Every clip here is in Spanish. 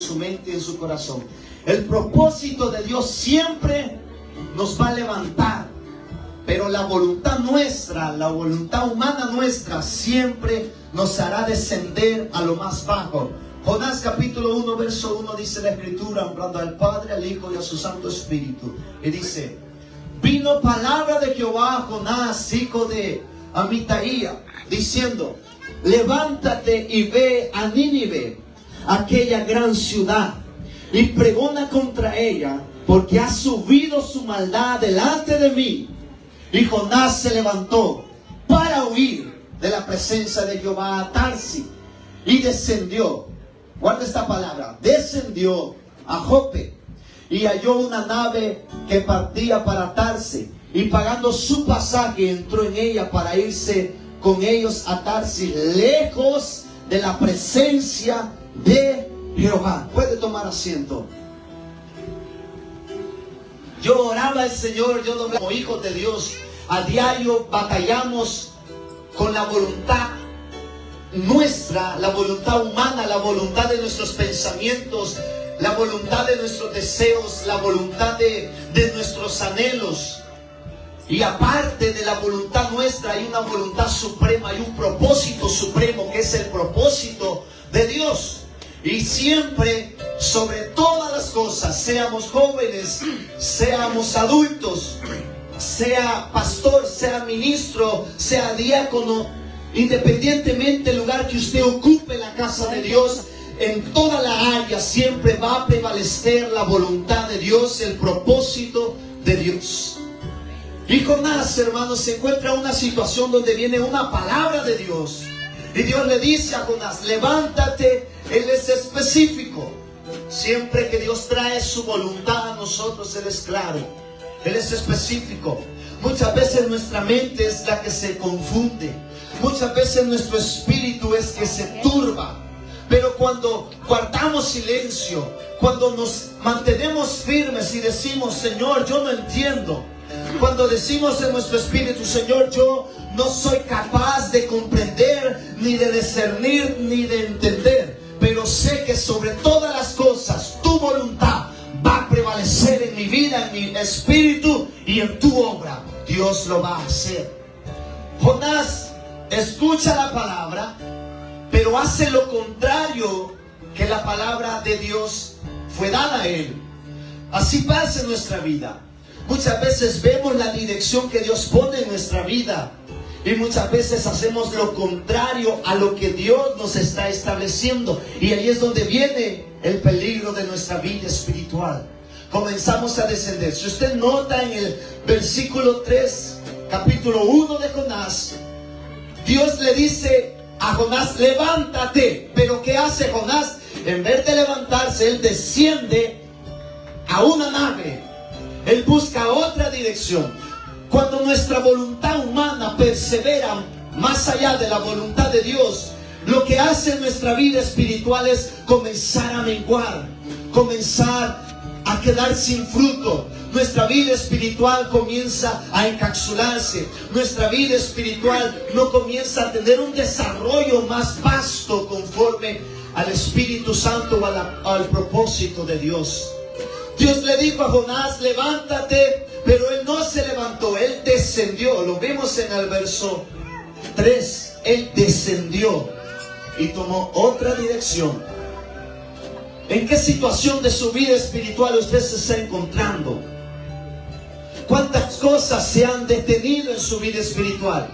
su mente y en su corazón. El propósito de Dios siempre nos va a levantar, pero la voluntad nuestra, la voluntad humana nuestra, siempre nos hará descender a lo más bajo. Jonás capítulo 1 verso 1 dice la escritura, honrando al Padre, al Hijo y a su Santo Espíritu, y dice: vino palabra de Jehová a Jonás, hijo de Amitai, diciendo: levántate y ve a Nínive, aquella gran ciudad, y pregona contra ella, porque ha subido su maldad delante de mí. Y Jonás se levantó para huir de la presencia de Jehová a Tarsis, y descendió, guarda esta palabra, descendió a Jope, y halló una nave que partía para Tarsis, y pagando su pasaje entró en ella para irse con ellos a Tarsis, lejos de la presencia de Jehová. Puede tomar asiento. Yo oraba al Señor, yo doblaba como hijos de Dios. A diario batallamos con la voluntad nuestra, la voluntad humana, la voluntad de nuestros pensamientos, la voluntad de nuestros deseos, la voluntad de nuestros anhelos. Y aparte de la voluntad nuestra hay una voluntad suprema, hay un propósito supremo que es el propósito de Dios. Y siempre, sobre todas las cosas, seamos jóvenes, seamos adultos, sea pastor, sea ministro, sea diácono, independientemente del lugar que usted ocupe en la casa de Dios, en toda la área siempre va a prevalecer la voluntad de Dios, el propósito de Dios. Y Jonás, hermanos, se encuentra en una situación donde viene una palabra de Dios. Y Dios le dice a Jonás: levántate. Él es específico. Siempre que Dios trae su voluntad a nosotros, Él es claro. Él es específico. Muchas veces nuestra mente es la que se confunde. Muchas veces nuestro espíritu es que se turba. Pero cuando guardamos silencio, cuando nos mantenemos firmes y decimos: Señor, yo no entiendo. Cuando decimos en nuestro espíritu: Señor, yo no soy capaz de comprender, ni de discernir, ni de entender, pero sé que sobre todas las cosas tu voluntad va a prevalecer en mi vida, en mi espíritu y en tu obra. Dios lo va a hacer. Jonás escucha la palabra, pero hace lo contrario que la palabra de Dios fue dada a él. Así pasa en nuestra vida. Muchas veces vemos la dirección que Dios pone en nuestra vida y muchas veces hacemos lo contrario a lo que Dios nos está estableciendo. Y ahí es donde viene el peligro de nuestra vida espiritual. Comenzamos a descender. Si usted nota en el versículo 3, capítulo 1 de Jonás, Dios le dice a Jonás: levántate. Pero ¿qué hace Jonás? En vez de levantarse, él desciende a una nave. Él busca otra dirección. Cuando nuestra voluntad humana persevera más allá de la voluntad de Dios, lo que hace en nuestra vida espiritual es comenzar a menguar, comenzar a quedar sin fruto. Nuestra vida espiritual comienza a encapsularse. Nuestra vida espiritual no comienza a tener un desarrollo más vasto conforme al Espíritu Santo o al propósito de Dios. Dios le dijo a Jonás: levántate, pero él no se levantó, él descendió. Lo vemos en el verso 3. Él descendió y tomó otra dirección. ¿En qué situación de su vida espiritual usted se está encontrando? ¿Cuántas cosas se han detenido en su vida espiritual?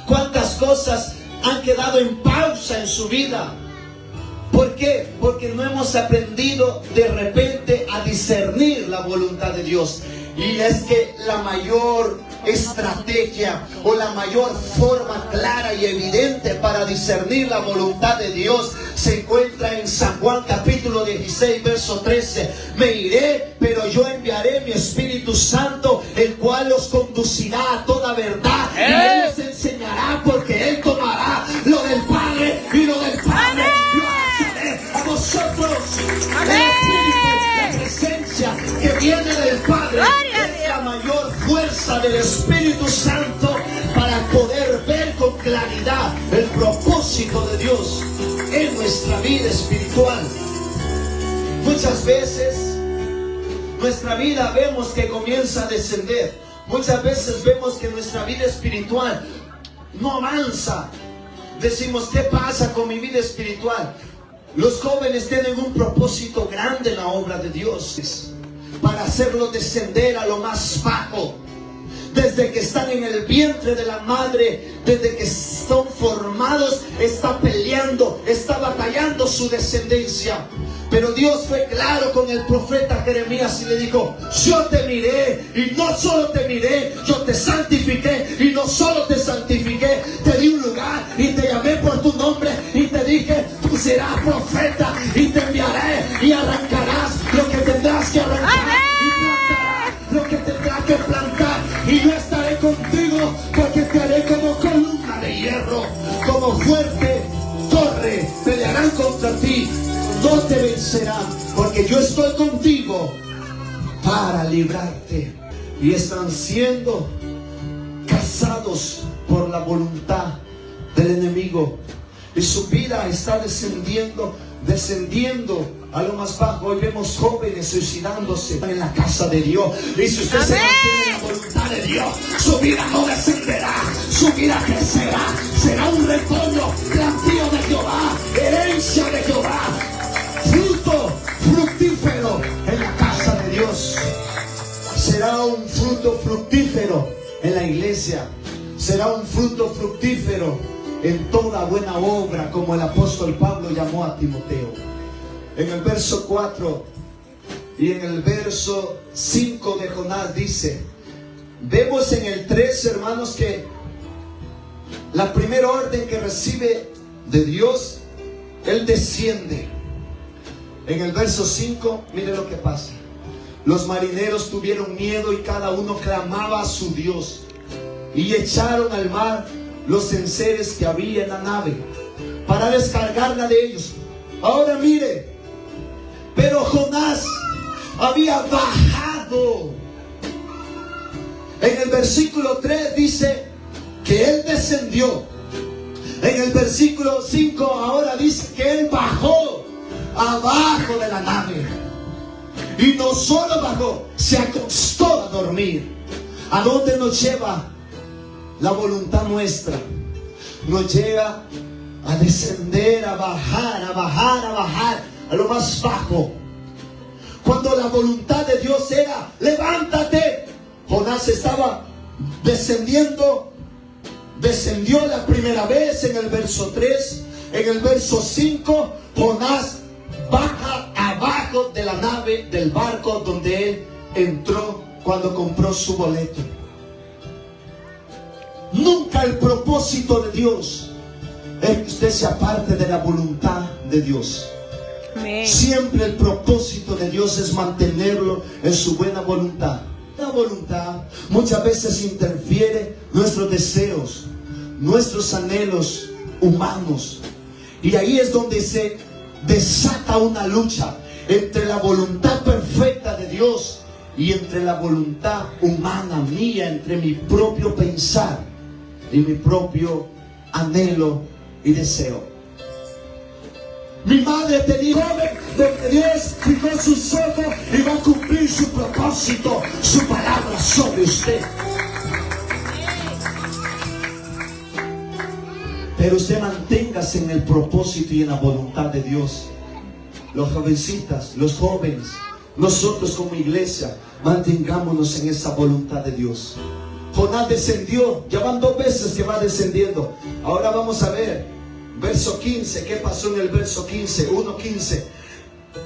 ¿Cuántas cosas han quedado en pausa en su vida? ¿Por qué? Porque no hemos aprendido de repente a discernir la voluntad de Dios. Y es que la mayor estrategia o la mayor forma clara y evidente para discernir la voluntad de Dios se encuentra en San Juan capítulo 16 verso 13. Me iré, pero yo enviaré mi Espíritu Santo, el cual os conducirá a toda verdad y Él os enseñará, porque Él tomará lo del Padre y lo del Padre lo hará a vosotros. La presencia que viene del Padre es la mayor fuerza del Espíritu Santo para poder ver con claridad el propósito de Dios en nuestra vida espiritual. Muchas veces nuestra vida vemos que comienza a descender. Muchas veces vemos que nuestra vida espiritual no avanza. Decimos, ¿qué pasa con mi vida espiritual? Los jóvenes tienen un propósito grande en la obra de Dios, para hacerlo descender a lo más bajo. Desde que están en el vientre de la madre, desde que son formados, está peleando, está batallando su descendencia. Pero Dios fue claro con el profeta Jeremías y le dijo, yo te miré y no solo te miré, yo te santifiqué y no solo te santifiqué, te di un lugar y te llamé por tu nombre y te dije, tú serás profeta y te enviaré y arrancarás lo que tendrás que arrancar y plantarás lo que tendrás que plantar y yo estaré contigo porque te haré como columna de hierro, como fuerte torre, pelearán contra ti. No te vencerán, porque yo estoy contigo para librarte. Y están siendo cazados por la voluntad del enemigo. Y su vida está descendiendo a lo más bajo. Hoy vemos jóvenes suicidándose en la casa de Dios. Y si usted se mantiene en la voluntad de Dios, su vida no descenderá, su vida crecerá. Será un retoño, plantío de Jehová, herencia de Jehová. Fruto fructífero en la casa de Dios. Será un fruto fructífero en la iglesia. Será un fruto fructífero en toda buena obra, como el apóstol Pablo llamó a Timoteo. En el verso 4 y en el verso 5 de Jonás dice, vemos en el 3, hermanos, que la primera orden que recibe de Dios, Él desciende. En el verso 5, mire lo que pasa. Los marineros tuvieron miedo y cada uno clamaba a su Dios. Y echaron al mar los enseres que había en la nave para descargarla de ellos. Ahora mire, pero Jonás había bajado. En el versículo 3 dice que él descendió. En el versículo 5 ahora dice que él bajó abajo de la nave. Y no solo bajó, se acostó a dormir. ¿A dónde nos lleva la voluntad nuestra? Nos lleva a descender, a bajar, a bajar, a bajar a lo más bajo. Cuando la voluntad de Dios era, levántate, Jonás estaba descendiendo. Descendió la primera vez en el verso 3. En el verso 5, Jonás baja abajo de la nave, del barco donde él entró cuando compró su boleto. Nunca el propósito de Dios es que usted sea parte de la voluntad de Dios. Amén. Siempre el propósito de Dios es mantenerlo en su buena voluntad. La voluntad muchas veces interfiere nuestros deseos, nuestros anhelos humanos. Y ahí es donde se desata una lucha entre la voluntad perfecta de Dios y entre la voluntad humana mía, entre mi propio pensar y mi propio anhelo y deseo. Mi madre te dijo, joven, donde Dios fijó sus ojos y va a cumplir su propósito, su palabra sobre usted. Pero usted manténgase en el propósito y en la voluntad de Dios. Los jovencitas, los jóvenes, nosotros como iglesia, mantengámonos en esa voluntad de Dios. Jonás descendió, ya van 2 veces que va descendiendo. Ahora vamos a ver, verso 15, ¿qué pasó en el verso 15? 1:15.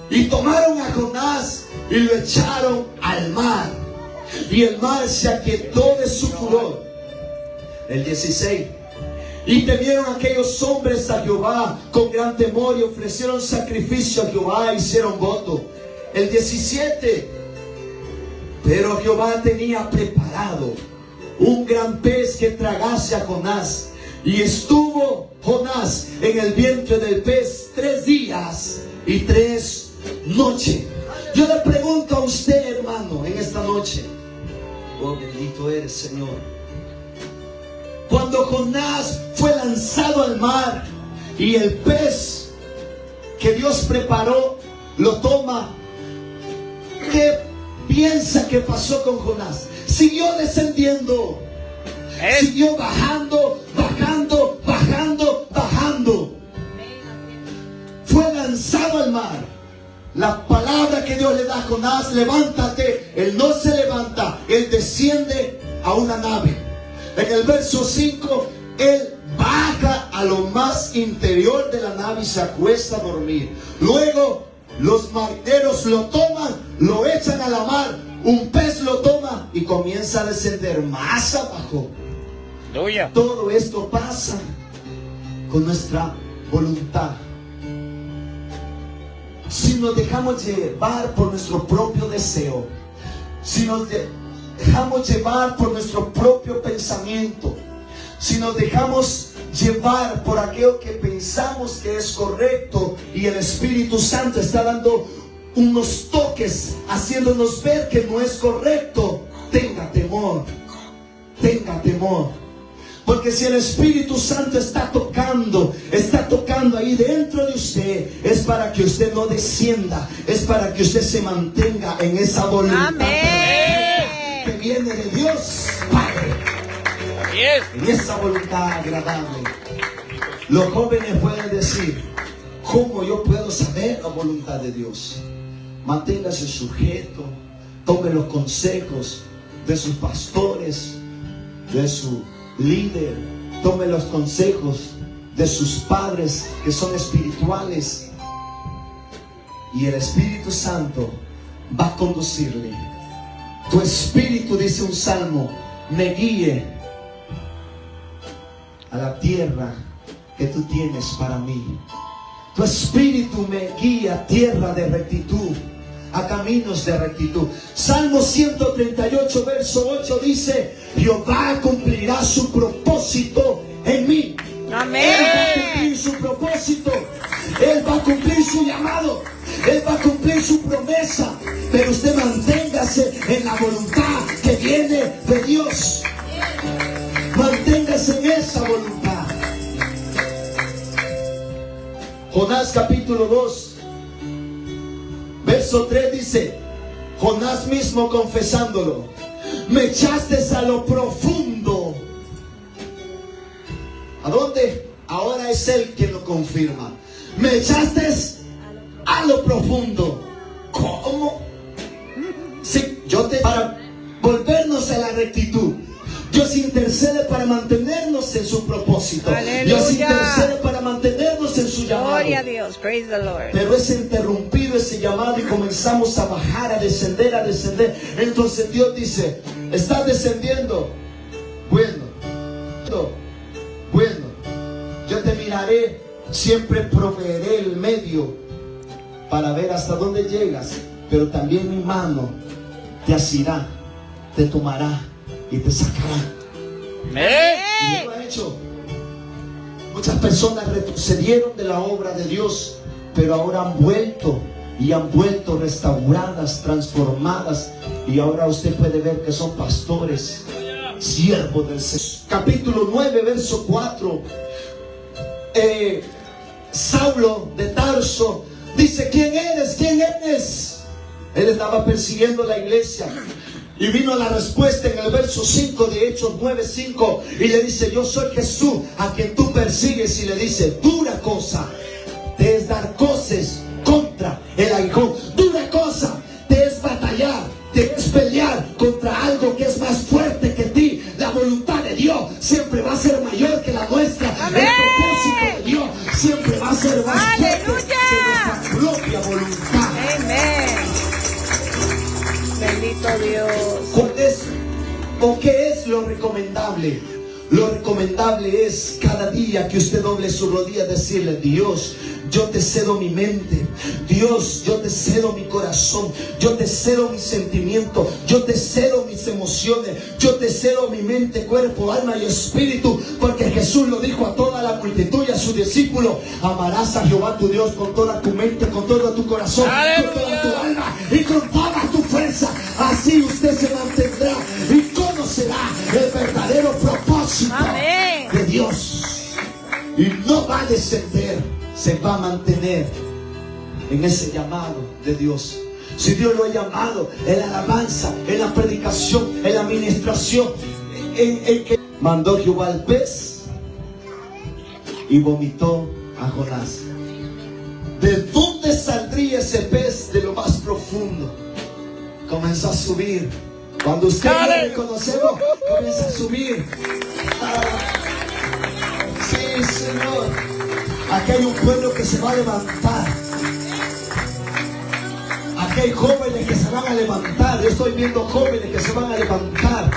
Y tomaron a Jonás y lo echaron al mar, y el mar se aquietó de su furor. El 16. Y temieron aquellos hombres a Jehová con gran temor y ofrecieron sacrificio a Jehová e hicieron voto. El 17. Pero Jehová tenía preparado un gran pez que tragase a Jonás. Y estuvo Jonás en el vientre del pez 3 días y 3 noches. Yo le pregunto a usted, hermano, en esta noche. Oh, bendito eres, Señor. Cuando Jonás fue lanzado al mar y el pez que Dios preparó lo toma. ¿Qué piensa que pasó con Jonás? Siguió descendiendo. Siguió bajando, bajando, bajando, bajando. Fue lanzado al mar. La palabra que Dios le da a Jonás: levántate. Él no se levanta, él desciende a una nave. En el verso 5, él baja a lo más interior de la nave y se acuesta a dormir. Luego los marineros lo toman, lo echan a la mar. Un pez lo toma y comienza a descender más abajo. Todo esto pasa con nuestra voluntad. Si nos dejamos llevar por nuestro propio deseo, si nos dejamos llevar por nuestro propio pensamiento, si nos dejamos llevar por aquello que pensamos que es correcto y el Espíritu Santo está dando unos toques, haciéndonos ver que no es correcto, tenga temor, tenga temor. Porque si el Espíritu Santo está tocando ahí dentro de usted, es para que usted no descienda, es para que usted se mantenga en esa voluntad que viene de Dios Padre. En esa voluntad agradable. Los jóvenes pueden decir: ¿cómo yo puedo saber la voluntad de Dios? Manténgase sujeto, tome los consejos de sus pastores, de su líder, tome los consejos de sus padres que son espirituales, y el Espíritu Santo va a conducirle. Tu espíritu, dice un salmo, me guíe a la tierra que tú tienes para mí. Tu espíritu me guía a tierra de rectitud, a caminos de rectitud. Salmo 138 verso 8 dice: Jehová cumplirá su propósito en mí. Amén. Él va a cumplir su propósito, Él va a cumplir su llamado, Él va a cumplir su promesa. Pero usted manténgase en la voluntad que viene de Dios. Manténgase en esa voluntad. Jonás capítulo 2 verso 3 dice: Jonás mismo confesándolo: me echaste a lo profundo. ¿A dónde? Ahora es Él quien lo confirma. Me echaste a lo profundo. ¿Cómo? Sí, para volvernos a la rectitud. Dios intercede para mantenernos en su propósito. Aleluya. Dios intercede para mantenernos en su llamado. Gloria a Dios. Praise the Lord. Pero es interrumpido ese llamado y comenzamos a bajar, a descender, a descender. Entonces Dios dice: ¿estás descendiendo? Bueno, yo te miraré, siempre proveeré el medio para ver hasta dónde llegas, pero también mi mano te asirá, te tomará y te sacará. Y Dios lo ha hecho. Muchas personas retrocedieron de la obra de Dios, pero ahora han vuelto restauradas, transformadas, y ahora usted puede ver que son pastores, siervos del Señor. Capítulo 9 verso 4. Saulo de Tarso dice: ¿quién eres? ¿quién eres? Él estaba persiguiendo la iglesia. Y vino la respuesta en el verso 5 de Hechos 9:5, y le dice: yo soy Jesús a quien tú persigues. Y le dice: dura cosa te es dar coces contra el aguijón. Dura cosa te es batallar, te es pelear contra algo que es más fuerte que ti. La voluntad de Dios siempre va a ser mayor que la nuestra. ¡Amén! El propósito de Dios siempre va a ser más fuerte ¡Aleluya! que nuestra propia voluntad. Amén. Bendito Dios. ¿Cuál es o qué es lo recomendable? Lo recomendable es cada día que usted doble su rodilla, decirle: Dios, yo te cedo mi mente. Dios, yo te cedo mi corazón. Yo te cedo mis sentimientos. Yo te cedo mis emociones. Yo te cedo mi mente, cuerpo, alma y espíritu. Porque Jesús lo dijo a toda la multitud y a sus discípulos: amarás a Jehová tu Dios con toda tu mente, con todo tu corazón, con toda tu alma y con toda tu fuerza. Así usted se mantendrá y conocerá el verdadero propósito Amén. de Dios. Y no va a descender, se va a mantener en ese llamado de Dios. Si Dios lo ha llamado en la alabanza, en la predicación, en la administración, en que mandó Jehová al pez y vomitó a Jonás. ¿De dónde saldría ese pez? De lo más profundo. Comenzó a subir. Cuando usted le conocemos, comienza a subir. Sí, Señor. Aquí hay un pueblo que se va a levantar. Aquí hay jóvenes que se van a levantar. Yo estoy viendo jóvenes que se van a levantar.